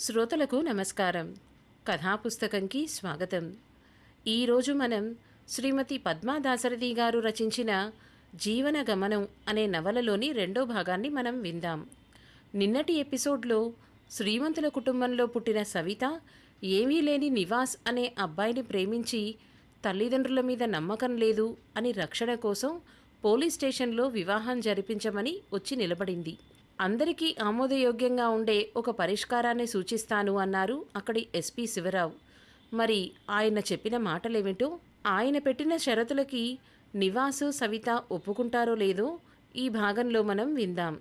శ్రోతలకు నమస్కారం. కథాపుస్తకంకి స్వాగతం. ఈరోజు మనం శ్రీమతి పద్మా దాశరథి గారు రచించిన జీవన గమనం అనే నవలలోని రెండో భాగాన్ని మనం విందాం. నిన్నటి ఎపిసోడ్లో శ్రీమంతుల కుటుంబంలో పుట్టిన సవిత ఏమీ లేని నివాస్ అనే అబ్బాయిని ప్రేమించి తల్లిదండ్రుల మీద నమ్మకం లేదు అని రక్షణ కోసం పోలీస్ స్టేషన్లో వివాహం జరిపించమని వచ్చి నిలబడింది. అందరికీ ఆమోదయోగ్యంగా ఉండే ఒక పరిష్కారాన్ని సూచిస్తాను అన్నారు అక్కడి ఎస్పీ శివరావు. మరి ఆయన చెప్పిన మాటలేమిటో, ఆయన పెట్టిన షరతులకి నివాసు సవిత ఒప్పుకుంటారో లేదో ఈ భాగంలో మనం విందాం.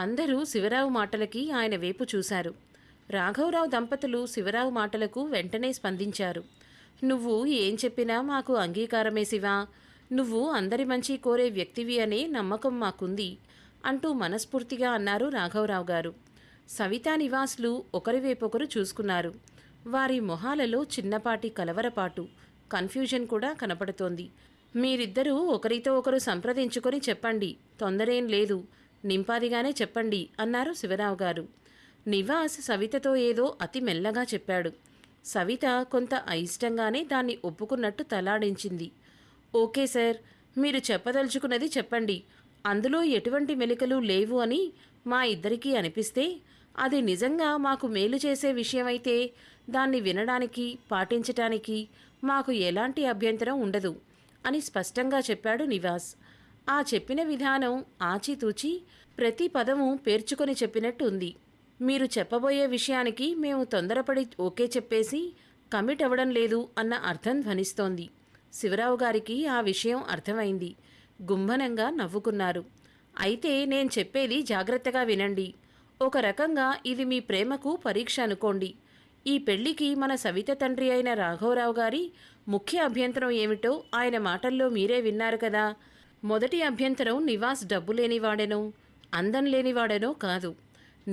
అందరూ శివరావు మాటలకి ఆయన వైపు చూశారు. రాఘవరావు దంపతులు శివరావు మాటలకు వెంటనే స్పందించారు. నువ్వు ఏం చెప్పినా మాకు అంగీకారమే శివా, నువ్వు అందరి మంచి కోరే వ్యక్తివి అనే నమ్మకం మాకుంది అంటూ మనస్ఫూర్తిగా అన్నారు రాఘవరావు గారు. సవితా నివాసులు ఒకరివైపొకరు చూసుకున్నారు. వారి మొహాలలో చిన్నపాటి కలవరపాటు, కన్ఫ్యూజన్ కూడా కనపడుతోంది. మీరిద్దరూ ఒకరితో ఒకరు సంప్రదించుకొని చెప్పండి, తొందరేం లేదు, నింపాదిగానే చెప్పండి అన్నారు శివరావు గారు. నివాస్ సవితతో ఏదో అతి మెల్లగా చెప్పాడు. సవిత కొంత అయిష్టంగానే దాన్ని ఒప్పుకున్నట్టు తలాడించింది. ఓకే సార్, మీరు చెప్పదలుచుకున్నది చెప్పండి, అందులో ఎటువంటి మెలికలు లేవు అని మా ఇద్దరికీ అనిపిస్తే, అది నిజంగా మాకు మేలు చేసే విషయమైతే దాన్ని వినడానికి, పాటించటానికి మాకు ఎలాంటి అభ్యంతరం ఉండదు అని స్పష్టంగా చెప్పాడు నివాస్. ఆ చెప్పిన విధానం ఆచితూచి ప్రతి పదము పేర్చుకొని చెప్పినట్టు ఉంది. మీరు చెప్పబోయే విషయానికి మేము తొందరపడి ఓకే చెప్పేసి కమిట్ అవ్వడం లేదు అన్న అర్థం ధ్వనిస్తోంది. శివరావు గారికి ఆ విషయం అర్థమైంది. గుంభనంగా నవ్వుకున్నారు. అయితే నేను చెప్పేది జాగ్రత్తగా వినండి. ఒక రకంగా ఇది మీ ప్రేమకు పరీక్ష అనుకోండి. ఈ పెళ్లికి మన సవిత తండ్రి అయిన రాఘవరావు గారి ముఖ్య అభ్యంతరం ఏమిటో ఆయన మాటల్లో మీరే విన్నారు కదా. మొదటి అభ్యంతరం నివాస్ డబ్బు లేనివాడెనో, అందం లేనివాడెనో కాదు.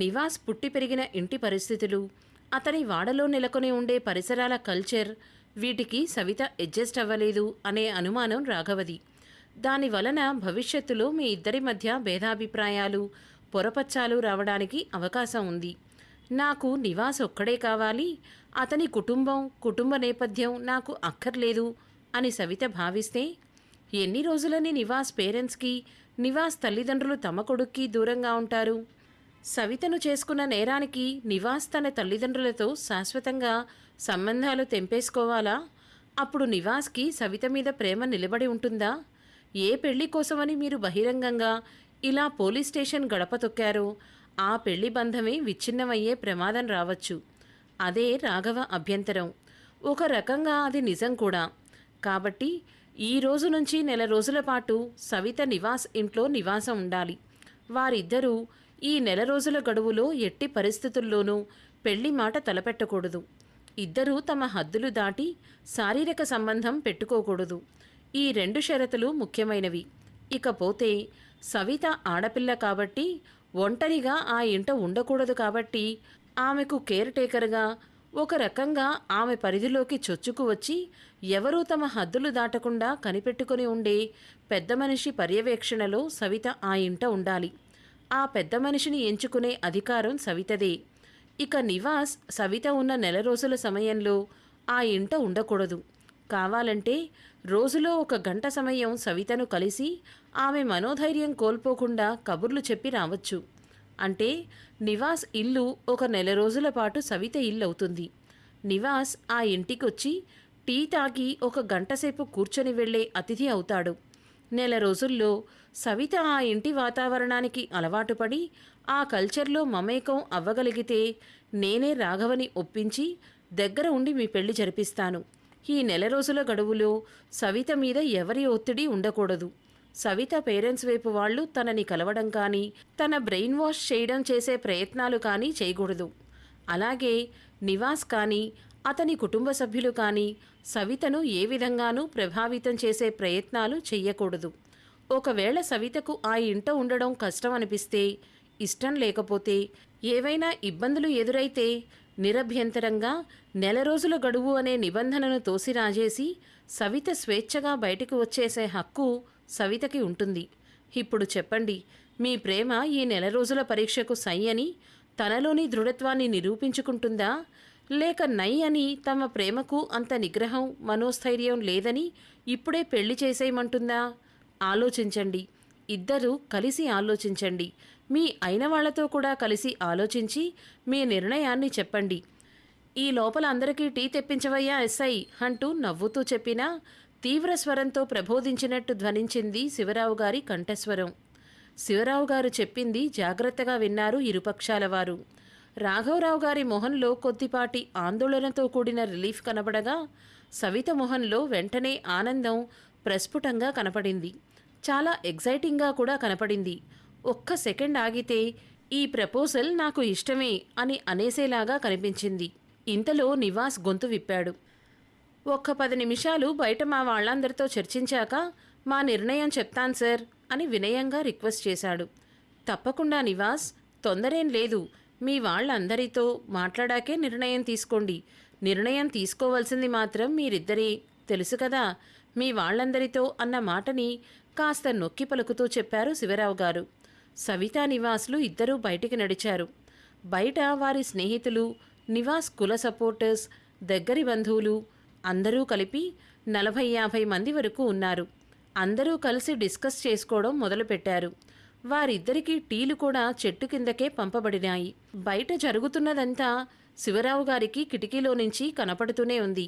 నివాస్ పుట్టి పెరిగిన ఇంటి పరిస్థితులు, అతని వాడలో నెలకొని ఉండే పరిసరాల కల్చర్, వీటికి సవిత అడ్జస్ట్ అవ్వలేదు అనే అనుమానం రాఘవది. దానివలన భవిష్యత్తులో మీ ఇద్దరి మధ్య భేదాభిప్రాయాలు, పొరపచ్చాలు రావడానికి అవకాశం ఉంది. నాకు నివాస్ ఒక్కడే కావాలి, అతని కుటుంబ నేపథ్యం నాకు అక్కర్లేదు అని సవిత భావిస్తే, ఎన్ని రోజులని నివాస్ పేరెంట్స్కి, నివాస్ తల్లిదండ్రులు తమ కొడుక్కి దూరంగా ఉంటారు? సవితను చేసుకున్న నేరానికి నివాస్ తన తల్లిదండ్రులతో శాశ్వతంగా సంబంధాలు తెంపేసుకోవాలా? అప్పుడు నివాస్కి సవిత మీద ప్రేమ నిలబడి ఉంటుందా? ఏ పెళ్లి కోసమని మీరు బహిరంగంగా ఇలా పోలీస్ స్టేషన్ గడప తొక్కారో ఆ పెళ్లి బంధమే విచ్ఛిన్నమయ్యే ప్రమాదం రావచ్చు. అదే రాఘవ అభ్యంతరం. ఒక రకంగా అది నిజం కూడా. కాబట్టి ఈ రోజు నుంచి నెల రోజుల పాటు సవిత నివాస్ ఇంట్లో నివాసం ఉండాలి. వారిద్దరూ ఈ నెల రోజుల గడువులో ఎట్టి పరిస్థితుల్లోనూ పెళ్లి మాట తలపెట్టకూడదు. ఇద్దరూ తమ హద్దులు దాటి శారీరక సంబంధం పెట్టుకోకూడదు. ఈ రెండు షరతులు ముఖ్యమైనవి. ఇకపోతే సవిత ఆడపిల్ల కాబట్టి, ఒంటరిగా ఆ ఇంట ఉండకూడదు కాబట్టి, ఆమెకు కేర్ టేకర్గా, ఒక రకంగా ఆమె పరిధిలోకి చొచ్చుకు వచ్చి ఎవరూ తమ హద్దులు దాటకుండా కనిపెట్టుకుని ఉండే పెద్ద మనిషి పర్యవేక్షణలో సవిత ఆ ఇంట ఉండాలి. ఆ పెద్ద మనిషిని ఎంచుకునే అధికారం సవితదే. ఇక నివాస్ సవిత ఉన్న నెల రోజుల సమయంలో ఆ ఇంట ఉండకూడదు. కావాలంటే రోజులో 1 గంట సమయం సవితను కలిసి ఆమె మనోధైర్యం కోల్పోకుండా కబుర్లు చెప్పి రావచ్చు. అంటే నివాస్ ఇల్లు 1 నెల రోజుల పాటు సవిత ఇల్లు అవుతుంది. నివాస్ ఆ ఇంటికొచ్చి టీ తాగి 1 గంట సేపు కూర్చొని వెళ్లే అతిథి అవుతాడు. నెల రోజుల్లో సవిత ఆ ఇంటి వాతావరణానికి అలవాటు పడి ఆ కల్చర్లో మమేకం అవ్వగలిగితే నేనే రాఘవని ఒప్పించి దగ్గర ఉండి మీ పెళ్లి జరిపిస్తాను. ఈ నెల రోజుల గడువులో సవిత మీద ఎవరి ఒత్తిడి ఉండకూడదు. సవిత పేరెంట్స్ వైపు వాళ్ళు తనని కలవడం కానీ, తన బ్రెయిన్ వాష్ చేయడం చేసే ప్రయత్నాలు కానీ చేయకూడదు. అలాగే నివాస్ కానీ, అతని కుటుంబ సభ్యులు కానీ సవితను ఏ విధంగానూ ప్రభావితం చేసే ప్రయత్నాలు చెయ్యకూడదు. ఒకవేళ సవితకు ఆ ఇంట ఉండడం కష్టం అనిపిస్తే, ఇష్టం లేకపోతే, ఏవైనా ఇబ్బందులు ఎదురైతే నిరభ్యంతరంగా నెల రోజుల గడువు అనే నిబంధనను తోసిరాజేసి సవిత స్వేచ్ఛగా బయటకు వచ్చేసే హక్కు సవితకి ఉంటుంది. ఇప్పుడు చెప్పండి, మీ ప్రేమ ఈ నెల రోజుల పరీక్షకు సై అని తనలోని దృఢత్వాన్ని నిరూపించుకుంటుందా, లేక నై అని తమ ప్రేమకు అంత నిగ్రహం మనోస్థైర్యం లేదని ఇప్పుడే పెళ్లి చేసేయమంటుందా? ఆలోచించండి. ఇద్దరూ కలిసి ఆలోచించండి. మీ అయిన వాళ్లతో కూడా కలిసి ఆలోచించి మీ నిర్ణయాన్ని చెప్పండి. ఈ లోపల అందరికీ టీ తెప్పించవయ్యా ఎస్ఐ అంటూ నవ్వుతూ చెప్పినా తీవ్ర స్వరంతో ప్రబోధించినట్టు ధ్వనించింది శివరావు గారి కంఠస్వరం. శివరావు గారు చెప్పింది జాగ్రత్తగా విన్నారు ఇరుపక్షాల వారు. రాఘవరావు గారి మొహంలో కొద్దిపాటి ఆందోళనతో కూడిన రిలీఫ్ కనబడగా సవిత మొహంలో వెంటనే ఆనందం ప్రస్ఫుటంగా కనపడింది. చాలా ఎగ్జైటింగ్గా కూడా కనపడింది. ఒక్క సెకండ్ ఆగితే ఈ ప్రపోజల్ నాకు ఇష్టమే అని అనేసేలాగా కనిపించింది. ఇంతలో నివాస్ గొంతు విప్పాడు. ఒక్క 10 నిమిషాలు బయట మా వాళ్ళందరితో చర్చించాక మా నిర్ణయం చెప్తాను సార్ అని వినయంగా రిక్వెస్ట్ చేశాడు. తప్పకుండా నివాస్, తొందరేం లేదు. మీ వాళ్ళందరితో మాట్లాడాకే నిర్ణయం తీసుకోండి. నిర్ణయం తీసుకోవాల్సింది మాత్రం మీరిద్దరే, తెలుసు కదా. మీ వాళ్ళందరితో అన్న మాటని కాస్త నొక్కి పలుకుతూ చెప్పారు శివరావు గారు. సవితా నివాస్లు ఇద్దరూ బయటికి నడిచారు. బయట వారి స్నేహితులు, నివాస్ కుల సపోర్టర్స్, దగ్గరి బంధువులు అందరూ కలిపి 40-50 మంది వరకు ఉన్నారు. అందరూ కలిసి డిస్కస్ చేసుకోవడం మొదలుపెట్టారు. వారిద్దరికీ టీలు కూడా చెట్టు కిందకే పంపబడినాయి. బయట జరుగుతున్నదంతా శివరావు గారికి కిటికీలో నుంచి కనపడుతూనే ఉంది.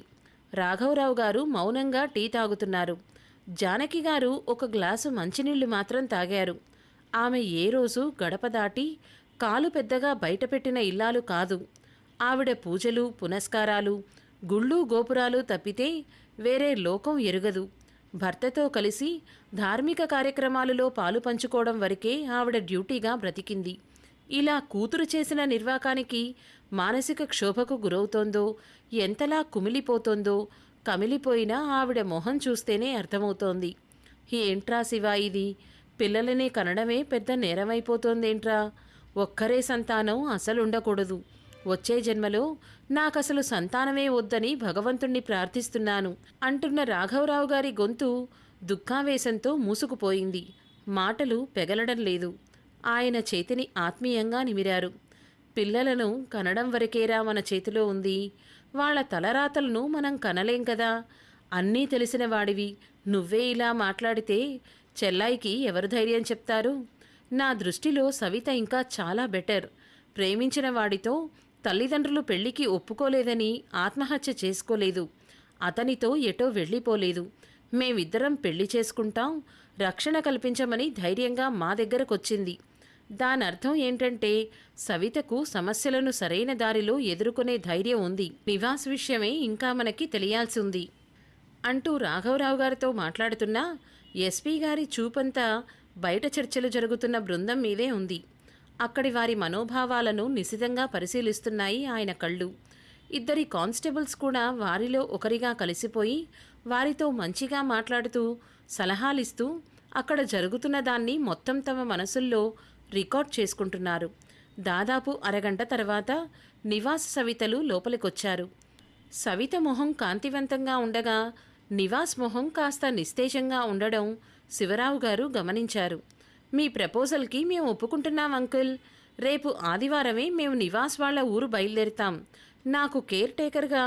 రాఘవరావు గారు మౌనంగా టీ తాగుతున్నారు. జానకి గారు ఒక గ్లాసు మంచినీళ్లు మాత్రం తాగారు. ఆమె ఏ రోజు గడప దాటి కాలు పెద్దగా బయటపెట్టిన ఇల్లాలు కాదు. ఆవిడ పూజలు పునస్కారాలు, గుళ్ళు గోపురాలు తప్పితే వేరే లోకం ఎరుగదు. భర్తతో కలిసి ధార్మిక కార్యక్రమాలలో పాలు పంచుకోవడం వరకే ఆవిడ డ్యూటీగా బ్రతికింది. ఇలా కూతురు చేసిన నిర్వాకానికి మానసిక క్షోభకు గురవుతోందో, ఎంతలా కుమిలిపోతోందో కమిలిపోయినా ఆవిడ మొహం చూస్తేనే అర్థమవుతోంది. ఏంట్రా శివ ఇది? పిల్లలనే కనడమే పెద్ద నేరమైపోతోందేంట్రా? ఒక్కరే సంతానం అసలుండకూడదు. వచ్చే జన్మలో నాకసలు సంతానమే వద్దని భగవంతుణ్ణి ప్రార్థిస్తున్నాను అంటున్న రాఘవరావు గారి గొంతు దుఃఖావేశంతో మూసుకుపోయింది. మాటలు పెగలడం లేదు. ఆయన చేతిని ఆత్మీయంగా నిమిరారు. పిల్లలను కనడం వరకేరా మన చేతిలో ఉంది. వాళ్ళ తలరాతలను మనం కనలేం కదా. అన్నీ తెలిసిన వాడివి నువ్వే ఇలా మాట్లాడితే చెల్లాయికి ఎవరు ధైర్యం చెప్తారు? నా దృష్టిలో సవిత ఇంకా చాలా బెటర్. ప్రేమించిన వాడితో తల్లిదండ్రులు పెళ్లికి ఒప్పుకోలేదని ఆత్మహత్య చేసుకోలేదు. అతనితో ఎటో వెళ్ళిపోలేదు. మేమిద్దరం పెళ్లి చేసుకుంటాం, రక్షణ కల్పించమని ధైర్యంగా మా దగ్గరకొచ్చింది. దానర్థం ఏంటంటే సవితకు సమస్యలను సరైన దారిలో ఎదుర్కొనే ధైర్యం ఉంది. నివాస్ విషయమే ఇంకా మనకి తెలియాల్సి ఉంది అంటూ రాఘవరావు గారితో మాట్లాడుతున్నా ఎస్పీ గారి చూపంతా బయట చర్చలు జరుగుతున్న బృందం మీదే ఉంది. అక్కడి వారి మనోభావాలను నిశితంగా పరిశీలిస్తున్నాయి ఆయన కళ్ళు. ఇద్దరి కానిస్టేబుల్స్ కూడా వారిలో ఒకరిగా కలిసిపోయి వారితో మంచిగా మాట్లాడుతూ సలహాలిస్తూ అక్కడ జరుగుతున్న దాన్ని మొత్తం తమ మనసుల్లో రికార్డ్ చేసుకుంటున్నారు. దాదాపు అరగంట తర్వాత నివాస్ సవితలు లోపలికొచ్చారు. సవిత మొహం కాంతివంతంగా ఉండగా నివాస్ మొహం కాస్త నిస్తేజంగా ఉండడం శివరావు గారు గమనించారు. మీ ప్రపోజల్కి మేము ఒప్పుకుంటున్నాం అంకుల్. రేపు ఆదివారమే మేము నివాస్ వాళ్ళ ఊరు బయలుదేరుతాం. నాకు కేర్ టేకర్గా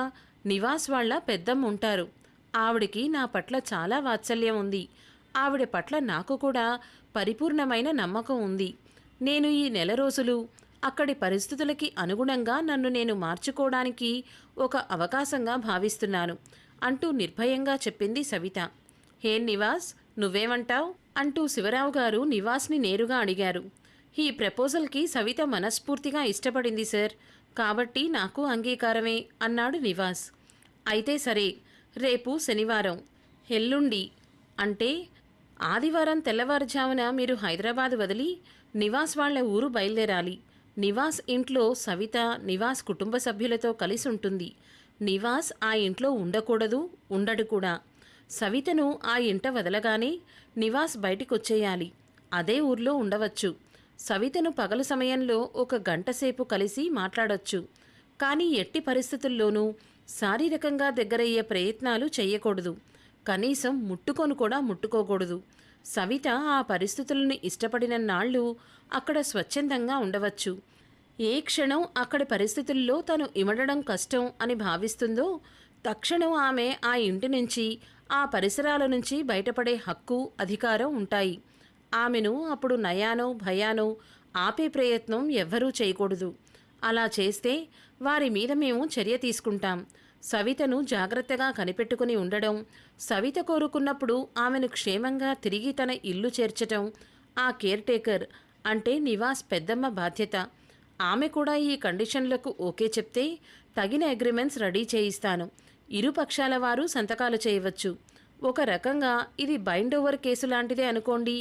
నివాస్ వాళ్ళ పెద్దమ్మ ఉంటారు. ఆవిడికి నా పట్ల చాలా వాత్సల్యం ఉంది. ఆవిడ పట్ల నాకు కూడా పరిపూర్ణమైన నమ్మకం ఉంది. నేను ఈ నెల రోజులు అక్కడి పరిస్థితులకి అనుగుణంగా నన్ను నేను మార్చుకోవడానికి ఒక అవకాశంగా భావిస్తున్నాను అంటూ నిర్భయంగా చెప్పింది సవిత. హే నివాస్, నువ్వేమంటావ్ అంటూ శివరావు గారు నివాస్ని నేరుగా అడిగారు. ఈ ప్రపోజల్కి సవిత మనస్ఫూర్తిగా ఇష్టపడింది సార్, కాబట్టి నాకు అంగీకారమే అన్నాడు నివాస్. అయితే సరే, రేపు శనివారం, ఎల్లుండి అంటే ఆదివారం తెల్లవారుజామున మీరు హైదరాబాద్ వదిలి నివాస్ వాళ్ళ ఊరు బయలుదేరాలి. నివాస్ ఇంట్లో సవిత నివాస్ కుటుంబ సభ్యులతో కలిసి ఉంటుంది. నివాస్ ఆ ఇంట్లో ఉండకూడదు, ఉండడు కూడా. సవితను ఆ ఇంట వదలగానే నివాస్ బయటికొచ్చేయాలి. అదే ఊర్లో ఉండవచ్చు. సవితను పగలు సమయంలో 1 గంట సేపు కలిసి మాట్లాడొచ్చు. కానీ ఎట్టి పరిస్థితుల్లోనూ శారీరకంగా దగ్గరయ్యే ప్రయత్నాలు చెయ్యకూడదు. కనీసం ముట్టుకొని కూడా ముట్టుకోకూడదు. సవిత ఆ పరిస్థితులను ఇష్టపడిన నాళ్ళు అక్కడ స్వచ్ఛందంగా ఉండవచ్చు. ఏ క్షణం అక్కడి పరిస్థితుల్లో తను ఇమడడం కష్టం అని భావిస్తుందో తక్షణం ఆమె ఆ ఇంటి నుంచి ఆ పరిసరాల నుంచి బయటపడే హక్కు అధికారం ఉంటాయి. ఆమెను అప్పుడు నయానో భయానో ఆపే ప్రయత్నం ఎవ్వరూ చేయకూడదు. అలా చేస్తే వారి మీద మేము చర్య తీసుకుంటాం. సవితను జాగ్రత్తగా కనిపెట్టుకుని ఉండడం, సవిత కోరుకున్నప్పుడు ఆమెను క్షేమంగా తిరిగి తన ఇల్లు చేర్చటం ఆ కేర్ టేకర్ అంటే నివాస్ పెద్దమ్మ బాధ్యత. ఆమె కూడా ఈ కండిషన్లకు ఓకే చెప్తే తగిన అగ్రిమెంట్స్ రెడీ చేయిస్తాను. ఇరు పక్షాల వారు సంతకాలు చేయవచ్చు. ఒక రకంగా ఇది బైండ్ ఓవర్ కేసు లాంటిదే అనుకోండి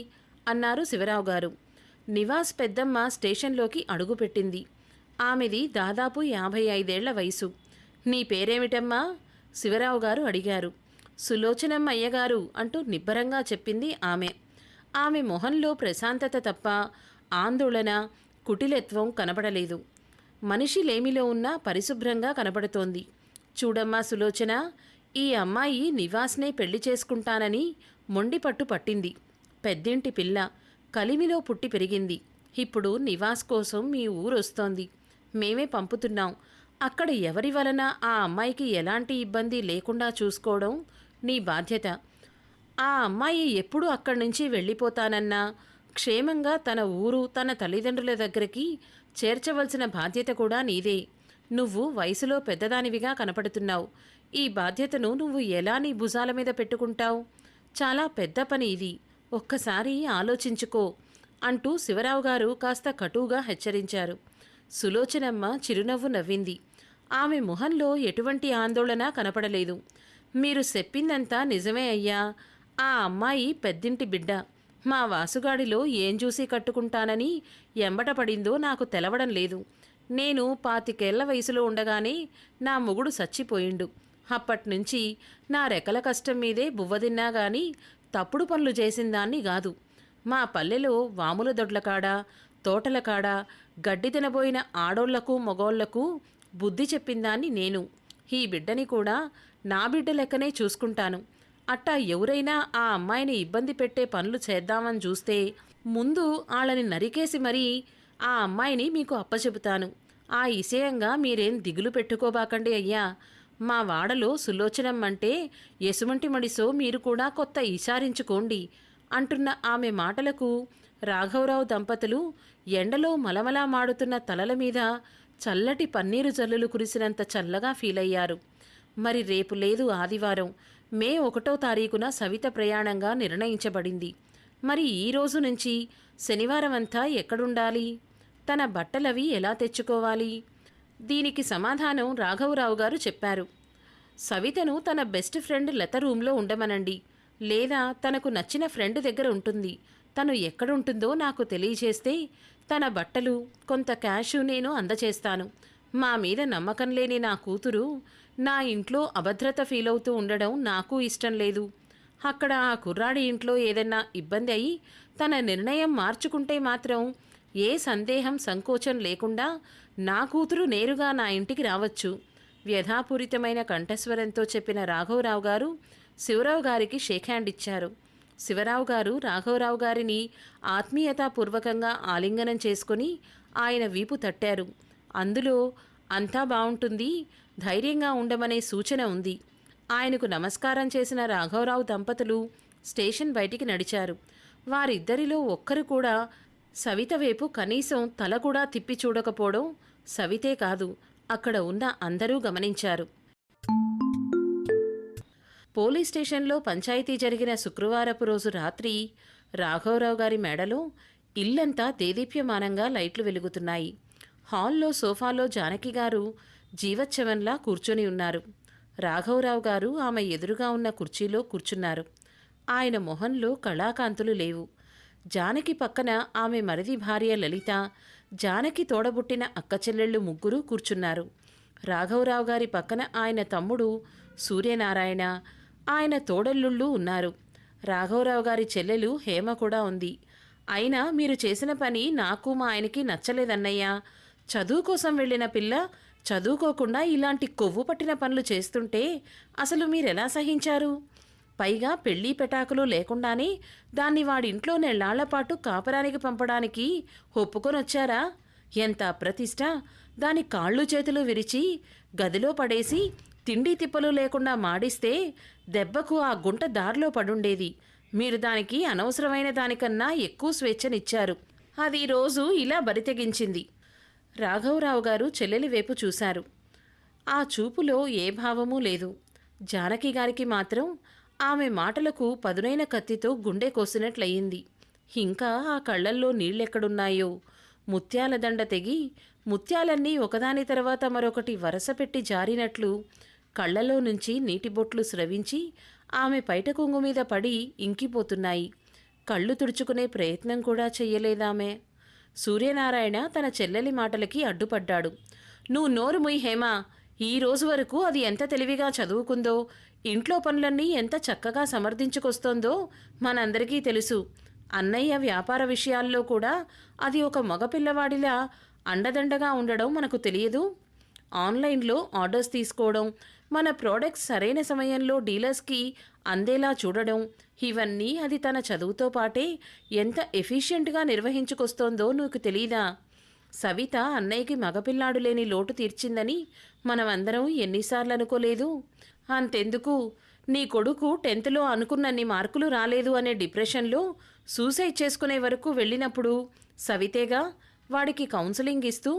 అన్నారు శివరావు గారు. నివాస్ పెద్దమ్మ స్టేషన్లోకి అడుగుపెట్టింది. ఆమెది దాదాపు 55 ఏళ్ల వయసు. నీ పేరేమిటమ్మా? శివరావు గారు అడిగారు. సులోచనమ్మ అయ్యగారు అంటూ నిబ్బరంగా చెప్పింది ఆమె. ఆమె మొహంలో ప్రశాంతత తప్ప ఆందోళన, కుటిలత్వం కనపడలేదు. మనిషి లేమిలో ఉన్న పరిశుభ్రంగా కనపడుతోంది. చూడమ్మా సులోచన, ఈ అమ్మాయి నివాస్నే పెళ్లి చేసుకుంటానని మొండిపట్టు పట్టింది. పెద్దింటి పిల్ల, కలిమిలో పుట్టి పెరిగింది. ఇప్పుడు నివాస్ కోసం మీ ఊరొస్తోంది. మేమే పంపుతున్నాం. అక్కడ ఎవరి వలన ఆ అమ్మాయికి ఎలాంటి ఇబ్బంది లేకుండా చూసుకోవడం నీ బాధ్యత. ఆ అమ్మాయి ఎప్పుడు అక్కడి నుంచి వెళ్ళిపోతానన్నా క్షేమంగా తన ఊరు, తన తల్లిదండ్రుల దగ్గరికి చేర్చవలసిన బాధ్యత కూడా నీదే. నువ్వు వయసులో పెద్దదానివిగా కనపడుతున్నావు. ఈ బాధ్యతను నువ్వు ఎలా నీ భుజాల మీద పెట్టుకుంటావు? చాలా పెద్ద పని ఇది. ఒక్కసారి ఆలోచించుకో అంటూ శివరావు గారు కాస్త కటువుగా హెచ్చరించారు. సులోచనమ్మ చిరునవ్వు నవ్వింది. ఆమె మొహంలో ఎటువంటి ఆందోళన కనపడలేదు. మీరు చెప్పిందంతా నిజమే అయ్యా. ఆ అమ్మాయి పెద్దింటి బిడ్డ. మా వాసుగాడిలో ఏం చూసి కట్టుకుంటానని ఎంబట పడిందో నాకు తెలవడం లేదు. నేను 25 ఏళ్ల వయసులో ఉండగానే నా మొగుడు చచ్చిపోయిండు. అప్పట్నుంచి నా రెక్కల కష్టం మీదే బువ్వదిన్నా గాని తప్పుడు పనులు చేసిందాన్ని గాదు. మా పల్లెలో వాముల దొడ్ల కాడ, తోటల కాడ గడ్డి తినబోయిన ఆడోళ్లకు మగోళ్లకు బుద్ధి చెప్పిందాన్ని నేను. ఈ బిడ్డని కూడా నా బిడ్డ లెక్కనే చూసుకుంటాను. అట్టా ఎవరైనా ఆ అమ్మాయిని ఇబ్బంది పెట్టే పనులు చేద్దామని చూస్తే ముందు ఆళ్ళని నరికేసి మరీ ఆ అమ్మాయిని మీకు అప్పచెబుతాను. ఆ విషయంగా మీరేం దిగులు పెట్టుకోబాకండి అయ్యా. మా వాడలో సులోచనమ్మంటే ఎసుమంటి మడిసో మీరు కూడా కొత్త ఈసారించుకోండి అంటున్న ఆమె మాటలకు రాఘవరావు దంపతులు ఎండలో మలమలా మాడుతున్న తలల మీద చల్లటి పన్నీరు జల్లులు కురిసినంత చల్లగా ఫీలయ్యారు. మరి రేపు లేదు ఆదివారం, మే 1వ తారీఖున సవిత ప్రయాణంగా నిర్ణయించబడింది. మరి ఈ రోజు నుంచి శనివారం అంతా ఎక్కడుండాలి? తన బట్టలవి ఎలా తెచ్చుకోవాలి? దీనికి సమాధానం రాఘవరావు గారు చెప్పారు. సవితను తన బెస్ట్ ఫ్రెండ్ లత రూంలో ఉండమనండి. లేదా తనకు నచ్చిన ఫ్రెండ్ దగ్గర ఉంటుంది. తను ఎక్కడుంటుందో నాకు తెలియజేస్తే తన బట్టలు, కొంత క్యాషు నేను అందచేస్తాను. మా మీద నమ్మకం లేని నా కూతురు నా ఇంట్లో అభద్రత ఫీలవుతూ ఉండడం నాకు ఇష్టం లేదు. అక్కడ ఆ కుర్రాడి ఇంట్లో ఏదన్నా ఇబ్బంది అయి తన నిర్ణయం మార్చుకుంటే మాత్రం ఏ సందేహం సంకోచం లేకుండా నా కూతురు నేరుగా నా ఇంటికి రావచ్చు. వ్యధాపూరితమైన కంఠస్వరంతో చెప్పిన రాఘవరావు గారు శివరావు గారికి షేక్ హ్యాండ్ ఇచ్చారు. శివరావు గారు రాఘవరావు గారిని ఆత్మీయతాపూర్వకంగా ఆలింగనం చేసుకుని ఆయన వీపు తట్టారు. అందులో అంతా బావుంటుంది, ధైర్యంగా ఉండమనే సూచన ఉంది. ఆయనకు నమస్కారం చేసిన రాఘవరావు దంపతులు స్టేషన్ బయటికి నడిచారు. వారిద్దరిలో ఒక్కరు కూడా సవిత వైపు కనీసం తల కూడా తిప్పి చూడకపోవడం సవితే కాదు, అక్కడ ఉన్న అందరూ గమనించారు. పోలీస్ స్టేషన్లో పంచాయతీ జరిగిన శుక్రవారపు రోజు రాత్రి రాఘవరావు గారి మేడలో ఇల్లంతా దేదీప్యమానంగా లైట్లు వెలుగుతున్నాయి. హాల్లో సోఫాలో జానకి గారు జీవచ్ఛవంలా కూర్చొని ఉన్నారు. రాఘవరావు గారు ఆమె ఎదురుగా ఉన్న కుర్చీలో కూర్చున్నారు. ఆయన మొహంలో కళాకాంతులు లేవు. జానకి పక్కన ఆమె మరిది భార్య లలిత, జానకి తోడబుట్టిన అక్కచెల్లెళ్ళు ముగ్గురు కూర్చున్నారు. రాఘవరావు గారి పక్కన ఆయన తమ్ముడు సూర్యనారాయణ, ఆయన తోడల్లుళ్ళు ఉన్నారు. రాఘవరావు గారి చెల్లెలు హేమ కూడా ఉంది. అయినా మీరు చేసిన పని నాకు మా ఆయనకి నచ్చలేదన్నయ్యా. చదువు కోసం వెళ్ళిన పిల్ల చదువుకోకుండా ఇలాంటి కొవ్వు పట్టిన పనులు చేస్తుంటే అసలు మీరెలా సహించారు? పైగా పెళ్లి పెటాకులు లేకుండానే దాన్ని వాడింట్లో నెల్లాళ్లపాటు కాపరానికి పంపడానికి ఒప్పుకొనొచ్చారా? ఎంత అప్రతిష్ట! దాని కాళ్ళు చేతులు విరిచి గదిలో పడేసి తిండి తిప్పలు లేకుండా మాడిస్తే దెబ్బకు ఆ గుంట దారిలో పడుండేది. మీరు దానికి అనవసరమైన దానికన్నా ఎక్కువ స్వేచ్ఛనిచ్చారు. అది రోజు ఇలా బరితెగించింది. రాఘవరావు గారు చెల్లెలి వైపు చూశారు. ఆ చూపులో ఏ భావమూ లేదు. జానకి గారికి మాత్రం ఆమె మాటలకు పదునైన కత్తితో గుండె కోసినట్లయింది. ఇంకా ఆ కళ్ళల్లో నీళ్ళెక్కడున్నాయో. ముత్యాల దండ తెగి ముత్యాలన్నీ ఒకదాని తర్వాత మరొకటి వరసపెట్టి జారినట్లు కళ్ళలో నుంచి నీటిబొట్లు స్రవించి ఆమె పైట కొంగు మీద పడి ఇంకిపోతున్నాయి. కళ్ళు తుడుచుకునే ప్రయత్నం కూడా చెయ్యలేదామె. సూర్యనారాయణ తన చెల్లెలి మాటలకి అడ్డుపడ్డాడు. నువ్వు నోరు ముయ్ హేమా. ఈ రోజు వరకు అది ఎంత తెలివిగా చదువుకుందో, ఇంట్లో పనులన్నీ ఎంత చక్కగా సమర్థించుకొస్తోందో మనందరికీ తెలుసు. అన్నయ్య వ్యాపార విషయాల్లో కూడా అది ఒక మగపిల్లవాడిలా అండదండగా ఉండడం మనకు తెలియదు. ఆన్లైన్లో ఆర్డర్స్ తీసుకోవడం, మన ప్రోడక్ట్స్ సరైన సమయంలో డీలర్స్కి అందేలా చూడడం, ఇవన్నీ అది తన చదువుతో పాటే ఎంత ఎఫిషియెంట్గా నిర్వహించుకొస్తోందో నీకు తెలీదా? సవిత అన్నయ్యకి మగపిల్లాడు లేని లోటు తీర్చిందని మనమందరం ఎన్నిసార్లు అనుకోలేదు? అంతెందుకు, నీ కొడుకు 10థ్లో అనుకున్నన్ని మార్కులు రాలేదు అనే డిప్రెషన్లో సూసైడ్ చేసుకునే వరకు వెళ్ళినప్పుడు సవితేగా వాడికి కౌన్సిలింగ్ ఇస్తూ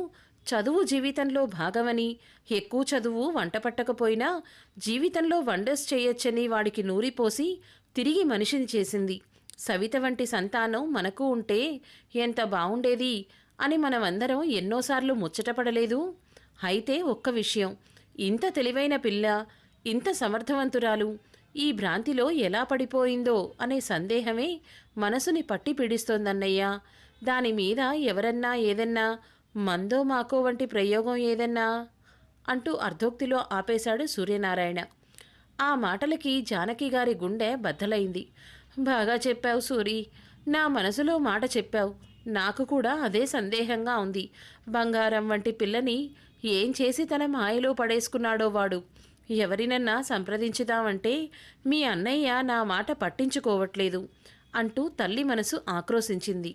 చదువు జీవితంలో భాగమని, ఎక్కువ చదువు వంట పట్టకపోయినా జీవితంలో వండర్స్ చేయొచ్చని వాడికి నూరిపోసి తిరిగి మనిషిని చేసింది. సవిత వంటి సంతానం మనకు ఉంటే ఎంత బావుండేది అని మనమందరం ఎన్నోసార్లు ముచ్చటపడలేదు? అయితే ఒక్క విషయం, ఇంత తెలివైన పిల్ల, ఇంత సమర్థవంతురాలు ఈ భ్రాంతిలో ఎలా పడిపోయిందో అనే సందేహమే మనసుని పట్టి పీడిస్తోందన్నయ్యా. దానిమీద ఎవరన్నా ఏదన్నా మందో మాకో వంటి ప్రయోగం ఏదన్నా అంటూ అర్ధోక్తిలో ఆపేశాడు సూర్యనారాయణ. ఆ మాటలకి జానకి గారి గుండె బద్దలైంది. బాగా చెప్పావు సూరి, నా మనసులో మాట చెప్పావు. నాకు కూడా అదే సందేహంగా ఉంది. బంగారం వంటి పిల్లని ఏం చేసి తన మాయలో పడేసుకున్నాడో వాడు. ఎవరినన్నా సంప్రదించుదామంటే మీ అన్నయ్య నా మాట పట్టించుకోవట్లేదు అంటూ తల్లి మనసు ఆక్రోశించింది.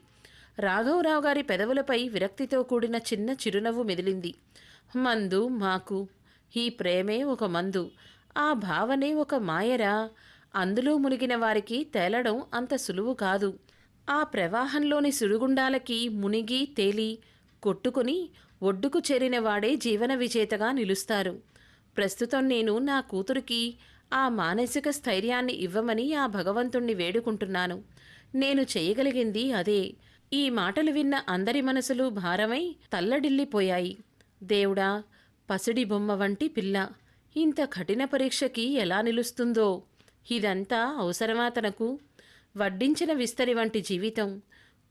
రాఘవరావు గారి పెదవులపై విరక్తితో కూడిన చిన్న చిరునవ్వు మెదిలింది. మందు మాకు, ఈ ప్రేమే ఒక మందు, ఆ భావనే ఒక మాయరా. అందులో మునిగిన వారికి తేలడం అంత సులువు కాదు. ఆ ప్రవాహంలోని సుడిగుండాలకి మునిగి తేలి కొట్టుకుని ఒడ్డుకు చేరిన వాడే జీవన విజేతగా నిలుస్తారు. ప్రస్తుతం నేను నా కూతురికి ఆ మానసిక స్థైర్యాన్ని ఇవ్వమని ఆ భగవంతుణ్ణి వేడుకుంటున్నాను. నేను చేయగలిగింది అదే. ఈ మాటలు విన్న అందరి మనసులు భారమై తల్లడిల్లిపోయాయి. దేవుడా, పసిడి బొమ్మ వంటి పిల్ల ఇంత కఠిన పరీక్షకి ఎలా నిలుస్తుందో? ఇదంతా అవసరమా తనకు? వడ్డించిన విస్తరి వంటి జీవితం,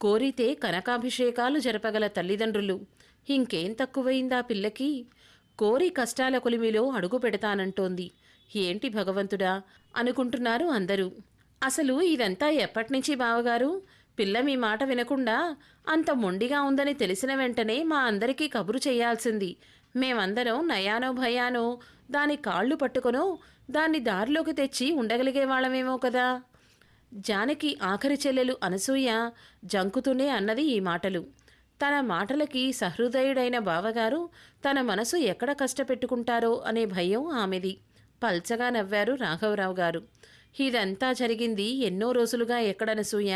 కోరితే కనకాభిషేకాలు జరపగల తల్లిదండ్రులు, ఇంకేం తక్కువైందా పిల్లకి? కోరి కష్టాల కొలిమిలో అడుగు పెడతానంటోంది. ఏంటి భగవంతుడా అనుకుంటున్నారు అందరూ. అసలు ఇదంతా ఎప్పటినుంచి బావగారు? పిల్ల మీ మాట వినకుండా అంత మొండిగా ఉందని తెలిసిన వెంటనే మా అందరికీ కబురు చేయాల్సింది. మేమందరం నయానో భయానో దాని కాళ్ళు పట్టుకొనో దాన్ని దారిలోకి తెచ్చి ఉండగలిగే వాళ్ళమేమో కదా. జానకి ఆఖరి చెల్లెలు అనసూయ జంకుతూనే అన్నది ఈ మాటలు. తన మాటలకి సహృదయుడైన బావగారు తన మనసు ఎక్కడ కష్టపెట్టుకుంటారో అనే భయం ఆమెది. పల్చగా నవ్వారు రాఘవరావు గారు. ఇదంతా జరిగింది ఎన్నో రోజులుగా ఎక్కడనసూయ?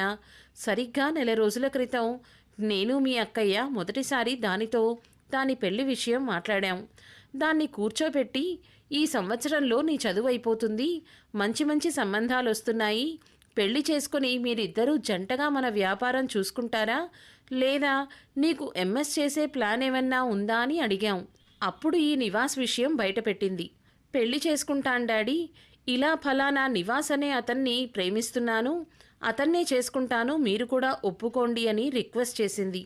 సరిగ్గా 1 నెల రోజుల క్రితం నేను మీ అక్కయ్య మొదటిసారి దాని పెళ్లి విషయం మాట్లాడాం. దాన్ని కూర్చోపెట్టి, ఈ సంవత్సరంలో నీ చదువు అయిపోతుంది, మంచి మంచి సంబంధాలు వస్తున్నాయి, పెళ్లి చేసుకుని మీరిద్దరూ జంటగా మన వ్యాపారం చూసుకుంటారా, లేదా నీకు ఎంఎస్ చేసే ప్లాన్ ఏమన్నా ఉందా అని అడిగాం. అప్పుడు ఈ నివాస్ విషయం బయటపెట్టింది. పెళ్లి చేసుకుంటాను డాడీ, ఇలా ఫలానా నివాస్ అనే అతన్ని ప్రేమిస్తున్నాను, అతన్నే చేసుకుంటాను, మీరు కూడా ఒప్పుకోండి అని రిక్వెస్ట్ చేసింది.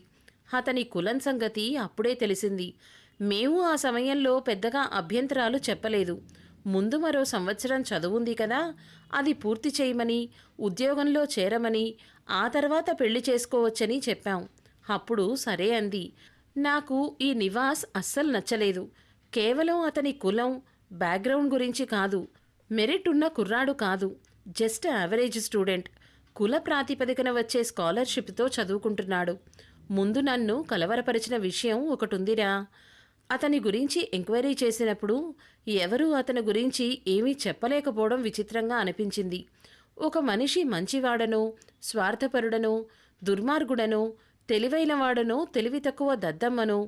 అతని కులం సంగతి అప్పుడే తెలిసింది. మేము ఆ సమయంలో పెద్దగా అభ్యంతరాలు చెప్పలేదు. ముందు మరో సంవత్సరం చదువుంది కదా, అది పూర్తి చేయమని, ఉద్యోగంలో చేరమని, ఆ తర్వాత పెళ్లి చేసుకోవచ్చని చెప్పాం. అప్పుడు సరే అంది. నాకు ఈ నివాస్ అస్సలు నచ్చలేదు. కేవలం అతని కులం, బ్యాక్గ్రౌండ్ గురించి కాదు. మెరిట్ ఉన్న కుర్రాడు కాదు, జస్ట్ యావరేజ్ స్టూడెంట్. కుల ప్రాతిపదికన వచ్చే స్కాలర్షిప్తో చదువుకుంటున్నాడు. ముందు నన్ను కలవరపరిచిన విషయం ఒకటుందిరా. అతని గురించి ఎంక్వైరీ చేసినప్పుడు ఎవరూ అతని గురించి ఏమీ చెప్పలేకపోవడం విచిత్రంగా అనిపించింది. ఒక మనిషి మంచివాడనో, స్వార్థపరుడనో, దుర్మార్గుడనో, తెలివైనవాడనో, తెలివి తక్కువ దద్దమ్మనో,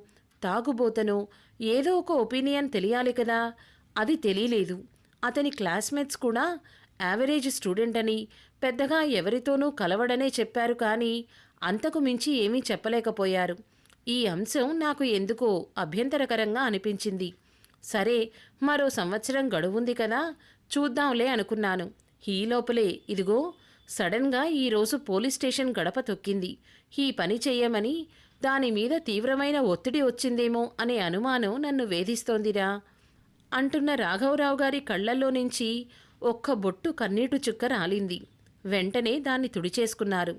తాగుబోతనో ఏదో ఒక ఒపీనియన్ తెలియాలి కదా. అది తెలియలేదు. అతని క్లాస్మేట్స్ కూడా యావరేజ్ స్టూడెంట్ అని, పెద్దగా ఎవరితోనూ కలవడనే చెప్పారు, కానీ అంతకు మించి ఏమీ చెప్పలేకపోయారు. ఈ అంశం నాకు ఎందుకో అభ్యంతరకరంగా అనిపించింది. సరే, మరో సంవత్సరం గడువుంది కదా, చూద్దాంలే అనుకున్నాను. ఈ లోపలే ఇదిగో సడన్గా ఈరోజు పోలీస్ స్టేషన్ గడప తొక్కింది. ఈ పని చెయ్యమని దానిమీద తీవ్రమైన ఒత్తిడి వచ్చిందేమో అనే అనుమానం నన్ను వేధిస్తోందిరా అంటున్న రాఘవరావు గారి కళ్లల్లో నుంచి ఒక్క బొట్టు కన్నీటి చుక్క రాలింది. వెంటనే దాన్ని తుడిచేసుకున్నారు.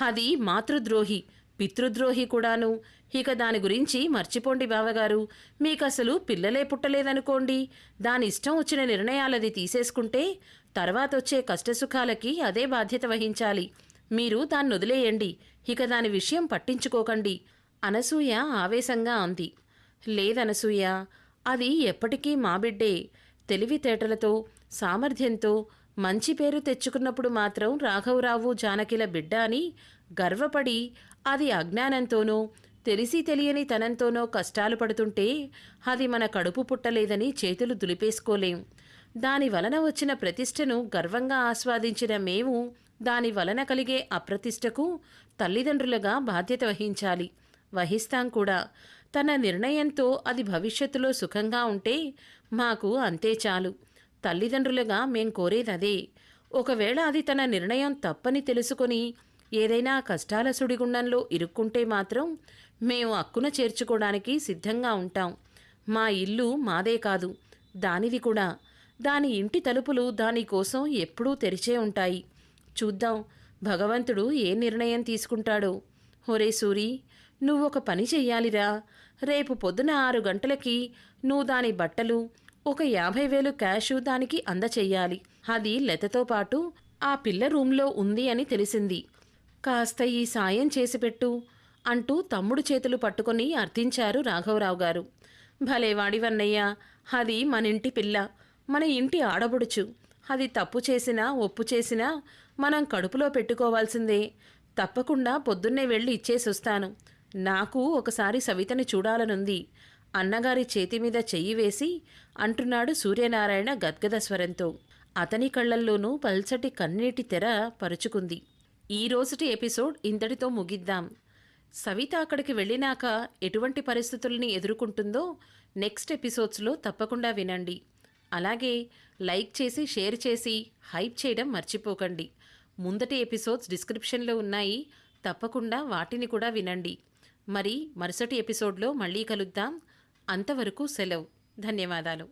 అది మాతృద్రోహి, పితృద్రోహి కూడాను. ఇక దాని గురించి మర్చిపోండి బావగారు. మీకసలు పిల్లలే పుట్టలేదనుకోండి. దాని ఇష్టం వచ్చిన నిర్ణయాలది తీసేసుకుంటే తర్వాతొచ్చే కష్టసుఖాలకి అదే బాధ్యత వహించాలి. మీరు దాన్ని వదిలేయండి. ఇక దాని విషయం పట్టించుకోకండి అనసూయ ఆవేశంగా అంది. లేదనసూయ, అది ఎప్పటికీ మా బిడ్డే. తెలివితేటలతో, సామర్థ్యంతో మంచి పేరు తెచ్చుకున్నప్పుడు మాత్రం రాఘవరావు జానకిల బిడ్డ అని గర్వపడి, అది అజ్ఞానంతోనో తెలిసి తెలియని తనంతోనో కష్టాలు పడుతుంటే అది మన కడుపు పుట్టలేదని చేతులు దులిపేసుకోలేం. దాని వలన వచ్చిన ప్రతిష్టను గర్వంగా ఆస్వాదించిన మేము దాని వలన కలిగే అప్రతిష్టకు తల్లిదండ్రులుగా బాధ్యత వహించాలి. వహిస్తాం కూడా. తన నిర్ణయంతో అది భవిష్యత్తులో సుఖంగా ఉంటే మాకు అంతే చాలు. తల్లిదండ్రులుగా మేం కోరేదదే. ఒకవేళ అది తన నిర్ణయం తప్పని తెలుసుకొని ఏదైనా కష్టాల సుడిగుండంలో ఇరుక్కుంటే మాత్రం మేము అక్కున చేర్చుకోవడానికి సిద్ధంగా ఉంటాం. మా ఇల్లు మాదే కాదు, దానిది కూడా. దాని ఇంటి తలుపులు దానికోసం ఎప్పుడూ తెరిచే ఉంటాయి. చూద్దాం భగవంతుడు ఏ నిర్ణయం తీసుకుంటాడో. ఒరే సూరి, నువ్వొక పని చెయ్యాలిరా. రేపు పొద్దున 6 గంటలకి నువ్వు దాని బట్టలు, ఒక 50,000 క్యాషు దానికి అందచెయ్యాలి. అది లతతో పాటు ఆ పిల్ల రూంలో ఉంది అని తెలిసింది. కాస్త ఈ సాయం చేసిపెట్టు అంటూ తమ్ముడు చేతులు పట్టుకొని అర్థించారు రాఘవరావు గారు. భలేవాడివన్నయ్యా, అది మనింటి పిల్ల, మన ఇంటి ఆడబడుచు. అది తప్పు చేసినా ఒప్పు చేసినా మనం కడుపులో పెట్టుకోవాల్సిందే. తప్పకుండా పొద్దున్నే వెళ్ళి ఇచ్చేసొస్తాను. నాకు ఒకసారి సవితని చూడాలనుంది అన్నగారి చేతి మీద చెయ్యి వేసి అంటున్నాడు సూర్యనారాయణ గద్గద స్వరంతో. అతని కళ్లల్లోనూ పల్చటి కన్నీటి తెర పరుచుకుంది. ఈ రోజుటి ఎపిసోడ్ ఇంతటితో ముగిద్దాం. సవిత అక్కడికి వెళ్ళినాక ఎటువంటి పరిస్థితుల్ని ఎదుర్కొంటుందో నెక్స్ట్ ఎపిసోడ్స్లో తప్పకుండా వినండి. అలాగే లైక్ చేసి, షేర్ చేసి, హైప్ చేయడం మర్చిపోకండి. ముందటి ఎపిసోడ్స్ డిస్క్రిప్షన్లో ఉన్నాయి, తప్పకుండా వాటిని కూడా వినండి. మరి మరుసటి ఎపిసోడ్లో మళ్ళీ కలుద్దాం. అంతవరకు సెలవు. ధన్యవాదాలు.